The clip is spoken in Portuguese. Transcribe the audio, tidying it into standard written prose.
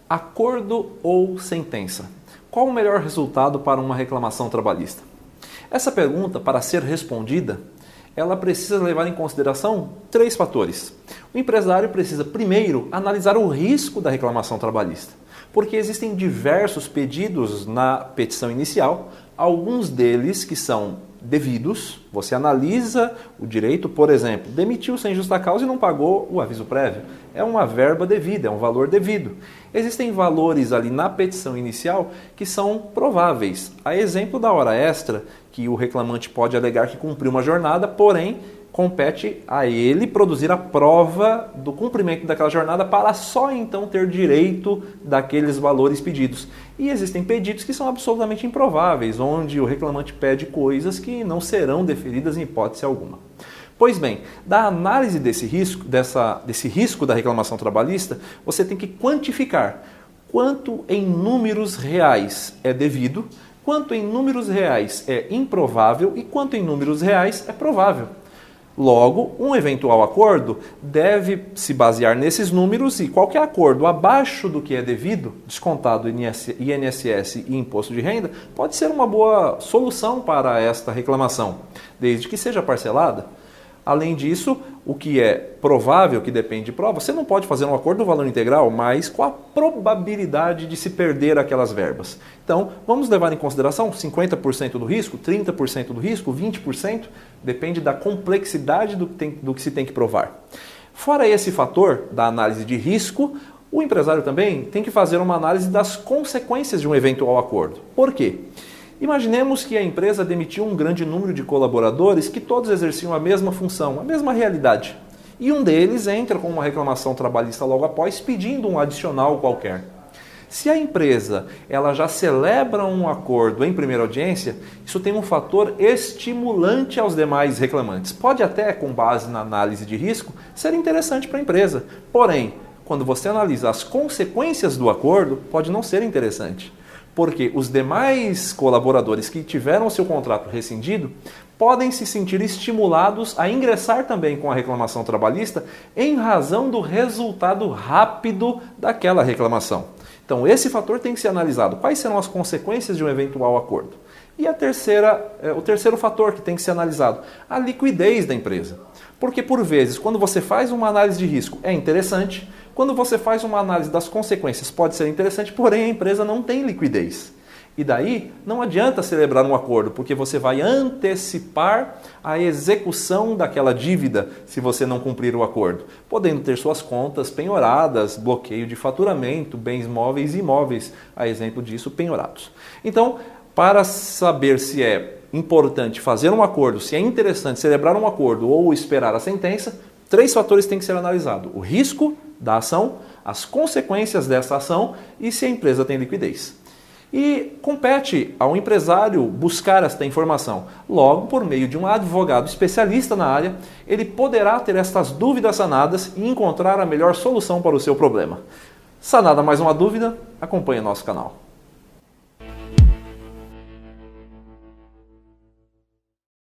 Acordo ou sentença? Qual o melhor resultado para uma reclamação trabalhista? Essa pergunta, para ser respondida, ela precisa levar em consideração 3 fatores. O empresário precisa, primeiro, analisar o risco da reclamação trabalhista, porque existem diversos pedidos na petição inicial, alguns deles que são devidos. Você analisa o direito, por exemplo, demitiu sem justa causa e não pagou o aviso prévio. É uma verba devida, é um valor devido. Existem valores ali na petição inicial que são prováveis. A exemplo da hora extra, que o reclamante pode alegar que cumpriu uma jornada, porém compete a ele produzir a prova do cumprimento daquela jornada para só então ter direito daqueles valores pedidos. E existem pedidos que são absolutamente improváveis, onde o reclamante pede coisas que não serão deferidas em hipótese alguma. Pois bem, da análise desse risco da reclamação trabalhista, você tem que quantificar quanto em números reais é devido, quanto em números reais é improvável e quanto em números reais é provável. Logo, um eventual acordo deve se basear nesses números e qualquer acordo abaixo do que é devido, descontado INSS e imposto de renda, pode ser uma boa solução para esta reclamação, desde que seja parcelada. Além disso, o que é provável, que depende de prova, você não pode fazer um acordo no valor integral, mas com a probabilidade de se perder aquelas verbas. Então, vamos levar em consideração 50% do risco, 30% do risco, 20%, depende da complexidade do que se tem que provar. Fora esse fator da análise de risco, o empresário também tem que fazer uma análise das consequências de um eventual acordo. Por quê? Imaginemos que a empresa demitiu um grande número de colaboradores que todos exerciam a mesma função, a mesma realidade. E um deles entra com uma reclamação trabalhista logo após, pedindo um adicional qualquer. Se a empresa ela já celebra um acordo em primeira audiência, isso tem um fator estimulante aos demais reclamantes. Pode até, com base na análise de risco, ser interessante para a empresa. Porém, quando você analisa as consequências do acordo, pode não ser interessante. Porque os demais colaboradores que tiveram seu contrato rescindido podem se sentir estimulados a ingressar também com a reclamação trabalhista em razão do resultado rápido daquela reclamação. Então, esse fator tem que ser analisado. Quais serão as consequências de um eventual acordo? E o terceiro fator que tem que ser analisado, a liquidez da empresa. Porque, por vezes, quando você faz uma análise de risco, é interessante. Quando você faz uma análise das consequências, pode ser interessante, porém a empresa não tem liquidez. E daí, não adianta celebrar um acordo, porque você vai antecipar a execução daquela dívida se você não cumprir o acordo, podendo ter suas contas penhoradas, bloqueio de faturamento, bens móveis e imóveis, a exemplo disso, penhorados. Então, para saber se é importante fazer um acordo, se é interessante celebrar um acordo ou esperar a sentença, 3 fatores têm que ser analisados: o risco da ação, as consequências dessa ação e se a empresa tem liquidez. E compete ao empresário buscar esta informação. Logo, por meio de um advogado especialista na área, ele poderá ter estas dúvidas sanadas e encontrar a melhor solução para o seu problema. Sanada mais uma dúvida? Acompanhe nosso canal.